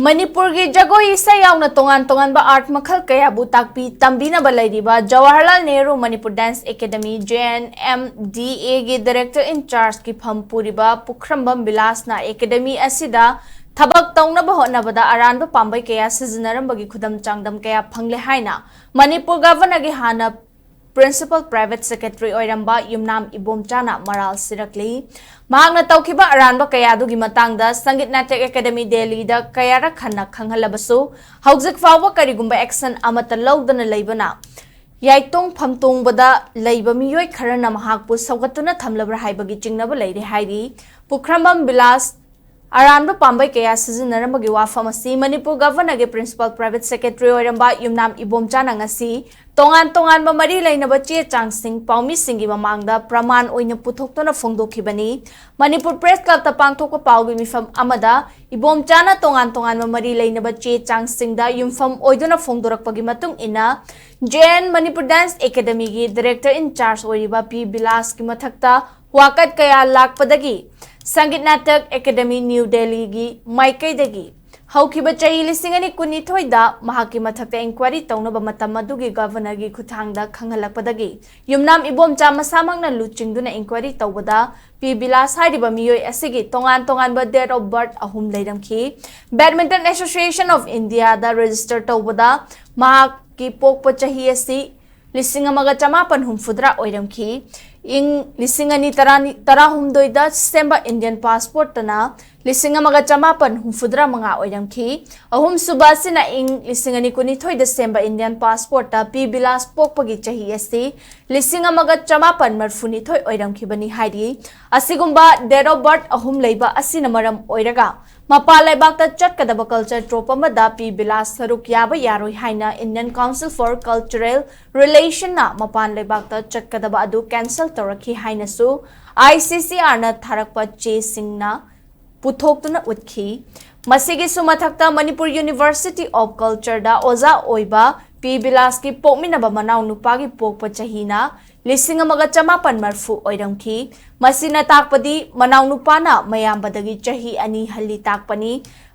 Manipur ki jagoi isa yauna tongan ba art makhal kaya butakpi tambina balai ba Jawaharlal Nehru Manipur Dance Academy JNMDA ki Director in Charge ki Phampuri ba Pukhrambam Bilasna Academy asida Thabak tauna ba hotnabada Aranba Pambei kaya sizinarambagi Khudam Changdam kaya Phangle Haina Manipur Governor ki Hana Principal Private Secretary Aranba Yumnam Ibomchana Maral Sirakli Mahangna taukiba Aranba kaya dugi matangda Sangit Natak Academy Delhi da kayara khana khanghalabasu hauzik fawa karigumba action amata lawdana leibana Yaitong phamtung bada leiba miyoi kharana mahakpu saugatuna thamlabra haibagi chingnaba leire hairi Pukhrambam Bilas Aranba Pambei kaya sizinarambagi wafamasi Manipur Governor ge Principal Private Secretary Aranba Yumnam Ibomchana ngasi tongan ba mari lainaba che changsing paumi singi mamangda praman oina puthokna phongdokhibani Manipur Press Club ta pangthokpa paubi mifam amada Ibomchana tongan ba mari lainaba che changsing da yumfam oiduna phongdorakpagi matung ina JN Manipur Dance Academy gi Director in Charge oiba P Bilas ki mathakta wakat kaya lakpadagi Sangit Natak Academy New Delhi gi Maikai Haukiba chahi lisingani kuni thoida mahaki mathakta inquiry taunaba matam adugi governor gi khuthangda khanghalakpadagi Yumnam Ibomcha masamangna luchingduna inquiry tawbada P Bilas haidiba miyoi asigi tongan ba date of birth ahum leiramki Badminton Association of India da register tawbada mahaki pokpa chahi asi lisingamaga chamapan humfudra oiramki ing lisingani tarahumdoi da December Indian passport tana lisingamaga chamapan humfudra mga oiramki ahum subasina ing lisingani kunithoi December Indian passport ta P Bilas pokpagi chahi asi lisingamaga chamapan marfuni thoi oiramki bani hairi asigumba date of birth ahum leiba asina maram oiraga Mapalai bakta chatkadaba culture tropa mada P Bilas saruk yaba yaroi haina Indian Council for Cultural Relation na mapan leibakta chatkadaba adu cancel toraki haina su ICCR na tharakpa che singna puthokna utkhi masigi sumathakta Manipur University of Culture da oza oiba P Bilas ki pokminaba manaw nupagi pokpa chahina lisingamaga chamapan marfu oiramki masina takpadi manaw nupana mayambadagi chahi ani halli takpani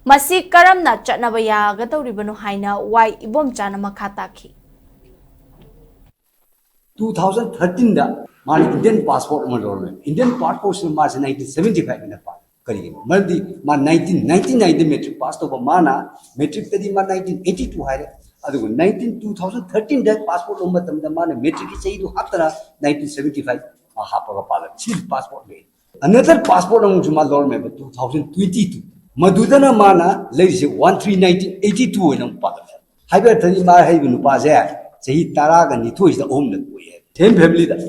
masi karamna chatnaba yagadawribano haina wai Ibomchana makhataki 2013 da mani Indian passport Indian passport se ma 1975 ina pa kari maldi ma 1999 metric pass to mana metric tadi ma 1982 haire adugo 2013 da passport ummatam da mana metric sei du hatara 1975 hapaga pala chief passport me another passport among juma lor me 2022 madudana mana leise 131982 ina pa haiba thani ma haibu nu pa se sei taraga ni thoi da om na koye them family da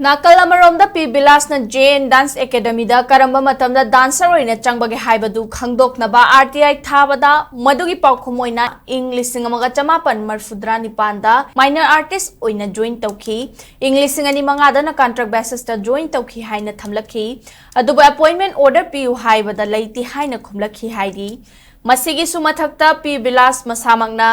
Nakal amarom da P Bilas na JN Dance Academy da karamba matam da dancer oina changbagi haibadu khangdok na ba RTI thabada madugi paukhumoi na English singamaga chamapan marfudra nipanda minor artist oina join tawki English singani mangada na contract basis ta join tawki haina thamlakhi aduba appointment order pu haibada leiti haina khumlakhi haidi masigi sumathakta P Bilas masamangna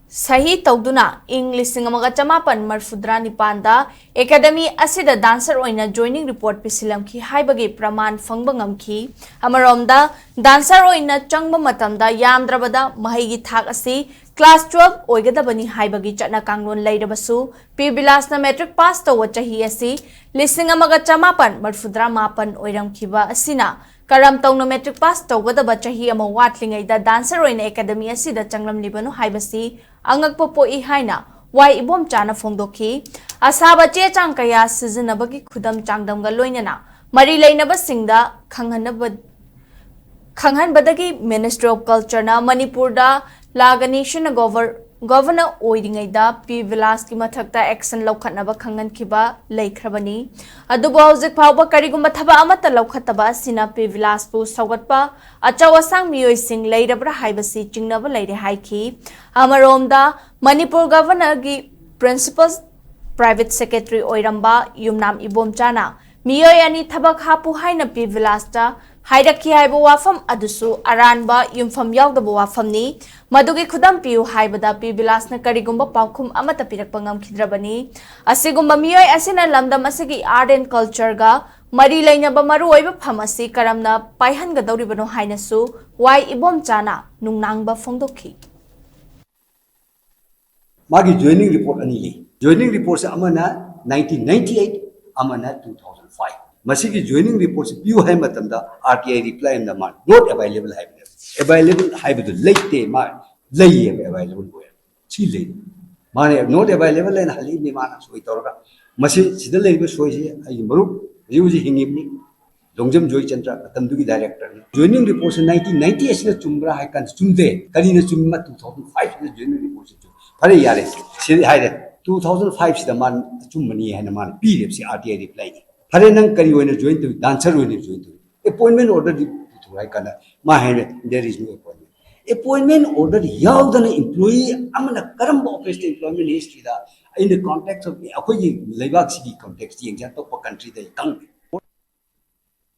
Sahi tauduna English singamaga chamapan marfudra nipanda Academy asida dancer oina joining report pisilamki haibagi praman fangbangam ki amaromda dancer oina changba matamda yamdrabada mahigi thak asi class 12 oigadabani haibagi chatna kanglon leirabasu P Bilas na metric pass to wachahi asi lisingamaga chamapan marfudra mapan oiramkiba asina Karam tawna metric pass tawgadaba chahi ama watlingai da dancer oina academy asida changlam libano haibasi angakpo poi haina wai Ibomchana phongdokhi asaba che chang kaya sizinabagi Khudam Changdam ga loinana mari leinaba singda khanghanbadagi Ministry of Culture na Manipur da laganishan na Governor oidingai da P Bilas ki mathakta action laukhatnaba khangan khiba leikhrabani adubo hojik phawba karigumba thaba amata laukhataba sina P Bilas pu saugatpa achawasang miyoi sing leirabra haibasi chingnaba leire haiki amaromda Manipur Governor gi Principal Private Secretary oiramba Yumnam Ibomchana miyoi ani thabak hapu haina P Bilas ta Haidaki haiba wafam adusu Aranba yumfam yaudaba wafamni madugi Khudam piu haibada P Bilas na karigumba paukhum amata pirakpa ngamkhidrabani asigumba miyoi asina lamdam asigi art and culture ga Mari lainaba maruoiba phamasi karamna paihangadoribano hainasu wai ibom chana nungnangba phongdokhi. Magi joining report ani le. Joining report sa amana 1998 amana 2005. Masigi joining report sa piu hai matamda RTI reply na man not available hai. Available hai bedu late ma lay available boy. Chi le. Mane not available and hali ni mana soi torga. Masi sidal le soi si ai maru yuji hingibni. Longjam Joy Chandra Tandugi director. Joining report in 1998 na chumbra hai kan chumde kali na chumma 2005 na joining report Hare yare, si hare 2005 sida man chumani hai na man period si RTI reply ni. Hare nang kari hoina join to dancer hoina join to. Appointment order di to hai kana ma hai there is no appointment. Appointment order yaw dana employee amana karamba office employment history da in the context of akhoi laibak si context yang ja to country da kang